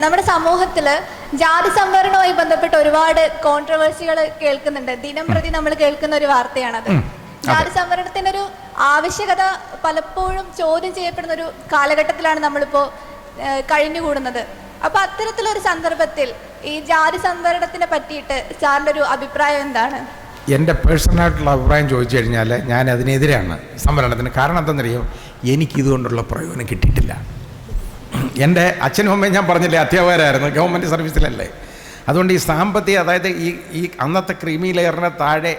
നമ്മുടെ സമൂഹത്തിൽ ജാതി സംവരണവുമായി ബന്ധപ്പെട്ട് ഒരുപാട് കോൺട്രവേഴ്സികൾ കേൾക്കുന്നുണ്ട്. ദിനം പ്രതി നമ്മൾ കേൾക്കുന്ന ഒരു വാർത്തയാണത്. ജാതി സംവരണത്തിന്റെ ഒരു ആവശ്യകത പലപ്പോഴും ചോദ്യം ചെയ്യപ്പെടുന്ന ഒരു കാലഘട്ടത്തിലാണ് നമ്മളിപ്പോ കഴിഞ്ഞുകൂടുന്നത്. അപ്പൊ അത്തരത്തിലൊരു സന്ദർഭത്തിൽ ഈ ജാതി സംവരണത്തിനെ പറ്റിയിട്ട് സാറിന്റെ ഒരു അഭിപ്രായം എന്താണ്? എൻ്റെ പേഴ്സണലായിട്ടുള്ള അഭിപ്രായം ചോദിച്ചു കഴിഞ്ഞാൽ ഞാൻ അതിനെതിരാണ് സംവരണത്തിന്. കാരണം എന്താണെന്നറിയോ, എനിക്കിതുകൊണ്ടുള്ള പ്രയോജനം കിട്ടിയിട്ടില്ല. എൻ്റെ അച്ഛനും അമ്മയും ഞാൻ പറഞ്ഞില്ലേ അധ്യാപകരായിരുന്നു, ഗവൺമെൻറ് സർവീസിലല്ലേ. അതുകൊണ്ട് ഈ സാമ്പത്തിക, അതായത് ഈ അന്നത്തെ ക്രീമി ലെയറിന് താഴെ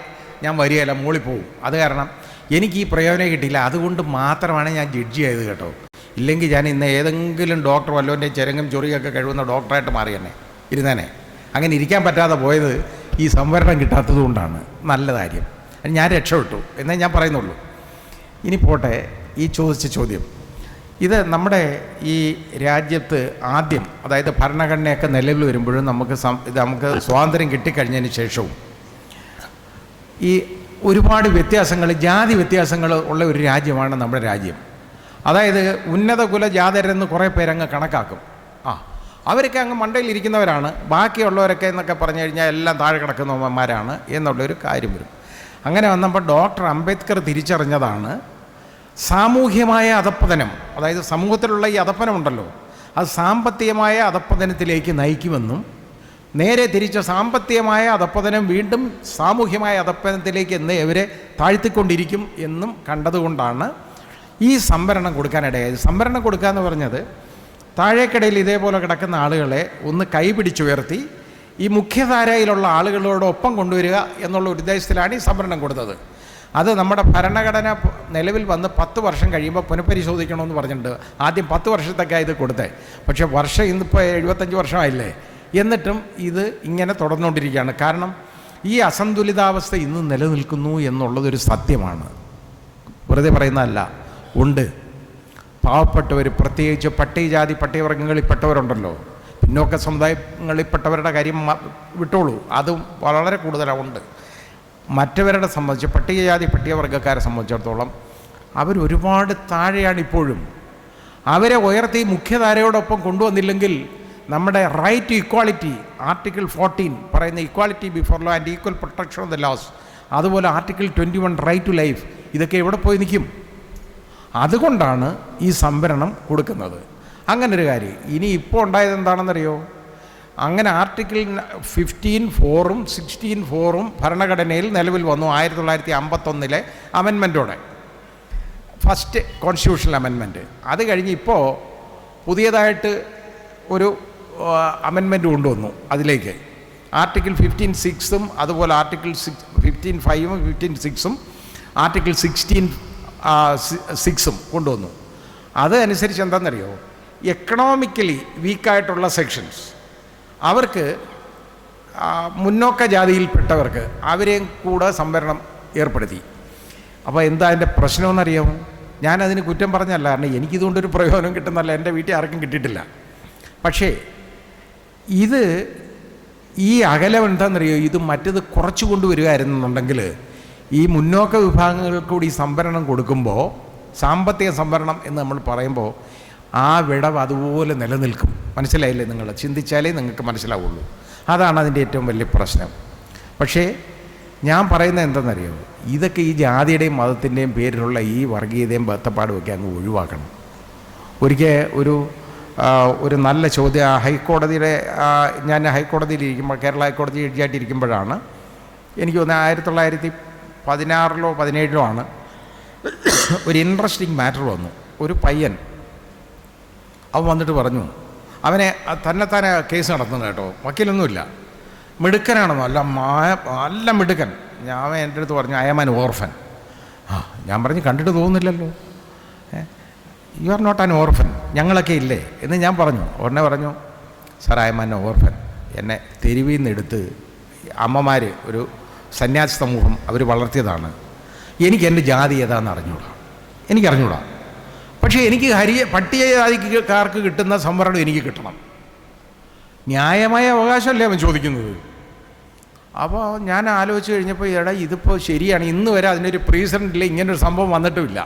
ഞാൻ വരികയില്ല, മുകളിൽ പോവും. അത് കാരണം എനിക്ക് ഈ പ്രയോജനം കിട്ടിയില്ല. അതുകൊണ്ട് മാത്രമാണ് ഞാൻ ജഡ്ജി ആയത് കേട്ടോ. ഇല്ലെങ്കിൽ ഞാൻ ഇന്ന് ഏതെങ്കിലും ഡോക്ടർ വല്ലവൻ്റെ ചെരങ്ങും ചൊറിയൊക്കെ കഴിവുന്ന ഡോക്ടറായിട്ട് മാറി തന്നെ ഇരുന്നേനെ. അങ്ങനെ ഇരിക്കാൻ പറ്റാതെ പോയത് ഈ സംവരണം കിട്ടാത്തത് കൊണ്ടാണ്. നല്ല കാര്യം, ഞാൻ രക്ഷപ്പെട്ടു എന്നേ ഞാൻ പറയുന്നുള്ളൂ. ഇനി പോട്ടെ, ഈ ചോദിച്ച ചോദ്യം, ഇത് നമ്മുടെ ഈ രാജ്യത്ത് ആദ്യം, അതായത് ഭരണഘടനയൊക്കെ നിലവിൽ വരുമ്പോഴും നമുക്ക് സ്വാതന്ത്ര്യം കിട്ടിക്കഴിഞ്ഞതിന് ശേഷവും ഈ ഒരുപാട് വ്യത്യാസങ്ങൾ, ജാതി വ്യത്യാസങ്ങൾ ഉള്ള ഒരു രാജ്യമാണ് നമ്മുടെ രാജ്യം. അതായത് ഉന്നത കുല ജാതരെന്ന് കുറേ പേരങ്ങ് കണക്കാക്കും. അവരൊക്കെ അങ്ങ് മണ്ടയിലിരിക്കുന്നവരാണ്, ബാക്കിയുള്ളവരൊക്കെ എന്നൊക്കെ പറഞ്ഞു കഴിഞ്ഞാൽ എല്ലാം താഴെ കിടക്കുന്നവന്മാരാണ് എന്നുള്ളൊരു കാര്യം വരും. അങ്ങനെ വന്നപ്പോൾ ഡോക്ടർ അംബേദ്കർ തിരിച്ചറിഞ്ഞതാണ് സാമൂഹ്യമായ അധപ്പതനം, അതായത് സമൂഹത്തിലുള്ള ഈ അധപ്പനമുണ്ടല്ലോ, അത് സാമ്പത്തികമായ അധപ്പതനത്തിലേക്ക് നയിക്കുമെന്നും നേരെ തിരിച്ച സാമ്പത്തികമായ അധപ്പതനം വീണ്ടും സാമൂഹ്യമായ അധപ്പതനത്തിലേക്ക് ഇവരെ താഴ്ത്തിക്കൊണ്ടിരിക്കും എന്നും കണ്ടതുകൊണ്ടാണ് ഈ സംവരണം കൊടുക്കാനിടയായത്. സംവരണം കൊടുക്കുക എന്ന് പറഞ്ഞത് താഴേക്കിടയിൽ ഇതേപോലെ കിടക്കുന്ന ആളുകളെ ഒന്ന് കൈപിടിച്ചുയർത്തി ഈ മുഖ്യധാരയിലുള്ള ആളുകളോടൊപ്പം കൊണ്ടുവരിക എന്നുള്ള ഒരു ഉദ്ദേശത്തിലാണ് ഈ സംവരണം കൊടുത്തത്. അത് നമ്മുടെ ഭരണഘടന നിലവിൽ വന്ന് 10 വർഷം കഴിയുമ്പോൾ പുനഃപരിശോധിക്കണമെന്ന് പറഞ്ഞിട്ടുണ്ട്. ആദ്യം 10 വർഷത്തേക്കാണ് ഇത് കൊടുത്തേ. പക്ഷേ വർഷം ഇന്നിപ്പോൾ 75 വർഷമായില്ലേ, എന്നിട്ടും ഇത് ഇങ്ങനെ തുടർന്നുകൊണ്ടിരിക്കുകയാണ്. കാരണം ഈ അസന്തുലിതാവസ്ഥ ഇന്ന് നിലനിൽക്കുന്നു എന്നുള്ളതൊരു സത്യമാണ്, വെറുതെ പറയുന്നതല്ല. ഉണ്ട് പാവപ്പെട്ടവർ, പ്രത്യേകിച്ച് പട്ടികജാതി പട്ടികവർഗങ്ങളിൽപ്പെട്ടവരുണ്ടല്ലോ, പിന്നോക്ക സമുദായങ്ങളിൽപ്പെട്ടവരുടെ കാര്യം വിട്ടോളൂ, അതും വളരെ കൂടുതലുണ്ട്. മറ്റവരുടെ സംബന്ധിച്ച് പട്ടികജാതി പട്ടികവർഗക്കാരെ സംബന്ധിച്ചിടത്തോളം അവരൊരുപാട് താഴെയാണ് ഇപ്പോഴും. അവരെ ഉയർത്തി മുഖ്യധാരയോടൊപ്പം കൊണ്ടുവന്നില്ലെങ്കിൽ നമ്മുടെ റൈറ്റ് ടു ഇക്വാളിറ്റി, ആർട്ടിക്കിൾ 14 പറയുന്ന equality before law and equal protection of the laws, അതുപോലെ ആർട്ടിക്കിൾ 21 റൈറ്റ് ടു ലൈഫ്, ഇതൊക്കെ എവിടെ പോയി നിൽക്കും? അതുകൊണ്ടാണ് ഈ സംവരണം കൊടുക്കുന്നത്. അങ്ങനൊരു കാര്യം. ഇനി ഇപ്പോൾ ഉണ്ടായത് എന്താണെന്നറിയോ, അങ്ങനെ ആർട്ടിക്കിൾ 15(4)ഉം 16(4)ഉം ഭരണഘടനയിൽ നിലവിൽ വന്നു 1951 അമെൻമെൻറ്റോടെ, ഫസ്റ്റ് കോൺസ്റ്റിറ്റ്യൂഷണൽ അമെൻമെൻറ്റ്. അത് കഴിഞ്ഞ് ഇപ്പോൾ പുതിയതായിട്ട് ഒരു അമെൻമെൻറ്റ് കൊണ്ടുവന്നു അതിലേക്ക്. ആർട്ടിക്കിൾ 15(6)ഉം അതുപോലെ ആർട്ടിക്കിൾ 15(5)ഉം 15(6)ഉം ആർട്ടിക്കിൾ 16(6)ഉം കൊണ്ടുവന്നു. അതനുസരിച്ച് എന്താണെന്നറിയോ, എക്കണോമിക്കലി വീക്കായിട്ടുള്ള സെക്ഷൻസ്, അവർക്ക് മുന്നോക്ക ജാതിയിൽപ്പെട്ടവർക്ക് അവരെയും കൂടെ സംവരണം ഏർപ്പെടുത്തി. അപ്പോൾ എന്താ അതിൻ്റെ പ്രശ്നമെന്നറിയാമോ? ഞാനതിന് കുറ്റം പറഞ്ഞല്ല, കാരണം എനിക്കിതുകൊണ്ടൊരു പ്രയോജനം കിട്ടുന്നല്ല, എൻ്റെ വീട്ടിൽ ആർക്കും കിട്ടിയിട്ടില്ല. പക്ഷേ ഈ അകലം എന്താണെന്നറിയോ, ഇത് മറ്റത് കുറച്ച് കൊണ്ടുവരികയായിരുന്നുണ്ടെങ്കിൽ ഈ മുന്നോക്ക വിഭാഗങ്ങൾക്ക് കൂടി സംവരണം കൊടുക്കുമ്പോൾ, സാമ്പത്തിക സംവരണം എന്ന് നമ്മൾ പറയുമ്പോൾ ആ വിടവ് അതുപോലെ നിലനിൽക്കും. മനസ്സിലായില്ലേ? നിങ്ങൾ ചിന്തിച്ചാലേ നിങ്ങൾക്ക് മനസ്സിലാവുള്ളൂ. അതാണ് അതിൻ്റെ ഏറ്റവും വലിയ പ്രശ്നം. പക്ഷേ ഞാൻ പറയുന്നത് എന്താണെന്നറിയോ, ഇതൊക്കെ ഈ ജാതിയുടെയും മതത്തിൻ്റെയും പേരിലുള്ള ഈ വർഗീയതയും ബന്ധപ്പാടും ഒക്കെ അങ്ങ് ഒഴിവാക്കണം. ഒരിക്കൽ ഒരു നല്ല ചോദ്യം ഹൈക്കോടതിയുടെ, ഞാൻ ഹൈക്കോടതിയിലിരിക്കുമ്പോൾ, കേരള ഹൈക്കോടതി ജഡ്ജിയായിട്ടിരിക്കുമ്പോഴാണ്, എനിക്ക് തോന്നുന്നത് 1916-ലോ 17-ലോ ആണ്, ഒരു ഇൻട്രസ്റ്റിംഗ് മാറ്റർ വന്നു. ഒരു പയ്യൻ അവൻ വന്നിട്ട് പറഞ്ഞു, അവനെ തന്നെത്താനെ കേസ് നടത്തുന്നത് കേട്ടോ, വക്കീലൊന്നുമില്ല, മിടുക്കനാണെന്നോ, നല്ല മിടുക്കൻ. ഞാൻ എൻ്റെ അടുത്ത് പറഞ്ഞു ഐ ആം ആൻ ഓർഫൻ. ഞാൻ പറഞ്ഞു കണ്ടിട്ട് തോന്നുന്നില്ലല്ലോ, you are not an orphan, ഞങ്ങളൊക്കെ ഇല്ലേ എന്ന് ഞാൻ പറഞ്ഞു. ഉടനെ പറഞ്ഞു, sir I am an orphan, എന്നെ തെരുവിൽ നിന്ന് എടുത്ത് അമ്മമാർ, ഒരു സന്യാസി സമൂഹം അവർ വളർത്തിയതാണ്. എനിക്ക് എൻ്റെ ജാതി ഏതാണെന്ന് എനിക്കറിഞ്ഞൂടാ. പക്ഷേ എനിക്ക് പട്ടികജാതിക്കാർക്ക് കിട്ടുന്ന സംവരണം എനിക്ക് കിട്ടണം, ന്യായമായ അവകാശമല്ലേ അവൻ ചോദിക്കുന്നത്. അപ്പോൾ ഞാൻ ആലോചിച്ച് കഴിഞ്ഞപ്പോൾ, ഇതിപ്പോൾ ശരിയാണ്, ഇന്ന് വരെ അതിനൊരു പ്രീസിഡൻറ്റിൽ ഇങ്ങനൊരു സംഭവം വന്നിട്ടുമില്ല.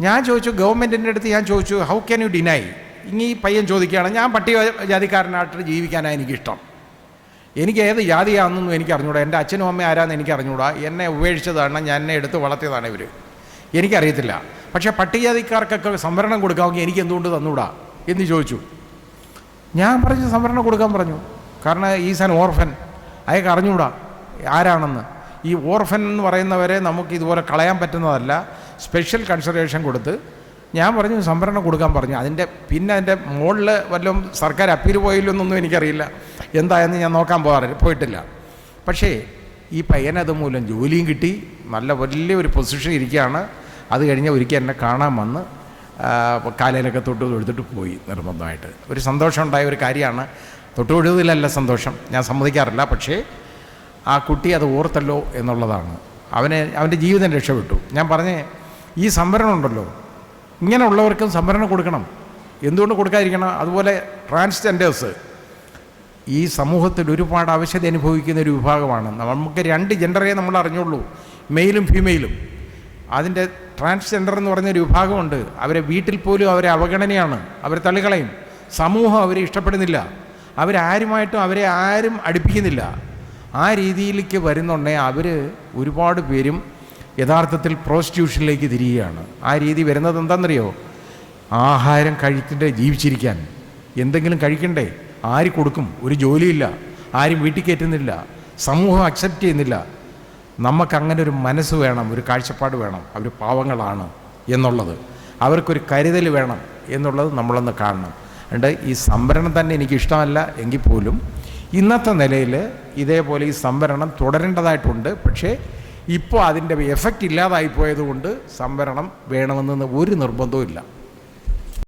ഞാൻ ചോദിച്ചു, ഗവൺമെൻറ്റിൻ്റെ അടുത്ത് ഞാൻ ചോദിച്ചു, ഹൗ ക്യാൻ യു ഡിനൈ ഇനി ഈ പയ്യൻ ചോദിക്കുകയാണ്, ഞാൻ പട്ടികജാതിക്കാരനായിട്ട് ജീവിക്കാനാണ് എനിക്കിഷ്ടം, എനിക്ക് ഏത് ജാതിയാണെന്നൊന്നും എനിക്ക് അറിഞ്ഞൂടാ, എൻ്റെ അച്ഛനും അമ്മയും ആരാന്ന് എനിക്ക് അറിഞ്ഞൂടാ, എന്നെ ഉപേക്ഷിച്ചതാണ്, ഞാൻ എന്നെ എടുത്ത് വളർത്തിയതാണ് ഇവർ, എനിക്കറിയത്തില്ല, പക്ഷേ പട്ടികജാതിക്കാർക്കൊക്കെ സംവരണം കൊടുക്കാമെങ്കിൽ എനിക്ക് എന്തുകൊണ്ട് തന്നൂടാ എന്ന് ചോദിച്ചു. ഞാൻ പറഞ്ഞു സംവരണം കൊടുക്കാൻ പറഞ്ഞു. കാരണം ഈസ് ആൻ ഓർഫൻ, അയാൾക്ക് അറിഞ്ഞൂടാ ആരാണെന്ന്. ഈ ഓർഫൻ എന്ന് പറയുന്നവരെ നമുക്ക് ഇതുപോലെ കളയാൻ പറ്റുന്നതല്ല, സ്പെഷ്യൽ കൺസിഡറേഷൻ കൊടുത്ത് ഞാൻ പറഞ്ഞു സംവരണം കൊടുക്കാൻ പറഞ്ഞു. പിന്നെ അതിൻ്റെ മുകളിൽ വല്ലതും സർക്കാർ അപ്പീൽ പോയില്ലെന്നൊന്നും എനിക്കറിയില്ല, എന്തായെന്ന് ഞാൻ നോക്കാൻ പോയിട്ടില്ല. പക്ഷേ ഈ പയ്യനത് മൂലം ജോലിയും കിട്ടി, നല്ല വലിയൊരു പൊസിഷൻ ഇരിക്കുകയാണ്. അത് കഴിഞ്ഞ് ഒരിക്കൽ എന്നെ കാണാൻ വന്ന് കാലയിലൊക്കെ തൊട്ട് തൊഴുത്തിട്ട് പോയി നിർബന്ധമായിട്ട്. ഒരു സന്തോഷമുണ്ടായ ഒരു കാര്യമാണ്. തൊട്ട് തൊഴുതിലല്ല സന്തോഷം, ഞാൻ സമ്മതിക്കാറില്ല, പക്ഷേ ആ കുട്ടി അത് ഓർത്തല്ലോ എന്നുള്ളതാണ്. അവൻ്റെ ജീവിതം രക്ഷപ്പെട്ടു. ഞാൻ പറഞ്ഞേ, ഈ സംവരണം ഉണ്ടല്ലോ, ഇങ്ങനെയുള്ളവർക്കും സംവരണം കൊടുക്കണം. എന്തുകൊണ്ട് കൊടുക്കാതിരിക്കണം? അതുപോലെ ട്രാൻസ്ജെൻഡേഴ്സ് ഈ സമൂഹത്തിൽ ഒരുപാട് ആവശ്യത അനുഭവിക്കുന്ന ഒരു വിഭാഗമാണ്. നമുക്ക് 2 ജെൻഡറേ നമ്മൾ അറിഞ്ഞുള്ളൂ, മെയിലും ഫീമെയിലും. അതിൻ്റെ ട്രാൻസ്ജെൻഡർ എന്ന് പറഞ്ഞൊരു വിഭാഗമുണ്ട്. അവരെ വീട്ടിൽ പോലും അവരെ അവഗണനയാണ്, അവരെ തള്ളിക്കളയും. സമൂഹം അവരെ ഇഷ്ടപ്പെടുന്നില്ല, അവരെ ആരും അടുപ്പിക്കുന്നില്ല. ആ രീതിയിലേക്ക് വരുന്നുണ്ടെങ്കിൽ അവർ ഒരുപാട് പേരും യഥാർത്ഥത്തിൽ പ്രോസ്റ്റിറ്റ്യൂഷനിലേക്ക് തിരിയുകയാണ്. ആ രീതി വരുന്നത് എന്താണെന്നറിയോ? ആഹാരം കഴിക്കണ്ടേ, ജീവിച്ചിരിക്കാൻ എന്തെങ്കിലും കഴിക്കണ്ടേ, ആര് കൊടുക്കും? ഒരു ജോലിയില്ല, ആരും വീട്ടിൽ കയറ്റുന്നില്ല, സമൂഹം അക്സെപ്റ്റ് ചെയ്യുന്നില്ല. നമുക്കങ്ങനെ ഒരു മനസ്സ് വേണം, ഒരു കാഴ്ചപ്പാട് വേണം. അവർ പാവങ്ങളാണ് എന്നുള്ളത്, അവർക്കൊരു കരുതൽ വേണം എന്നുള്ളത് നമ്മളൊന്ന് കാണണം. അതുകൊണ്ട് ഈ സംവരണം തന്നെ എനിക്കിഷ്ടമല്ല എങ്കിൽ പോലും ഇന്നത്തെ നിലയിൽ ഇതേപോലെ ഈ സംവരണം തുടരേണ്ടതായിട്ടുണ്ട്. പക്ഷേ ഇപ്പോൾ അതിൻ്റെ എഫക്റ്റ് ഇല്ലാതായിപ്പോയത് കൊണ്ട് സംവരണം വേണമെന്ന് ഒരു നിർബന്ധവും ഇല്ല.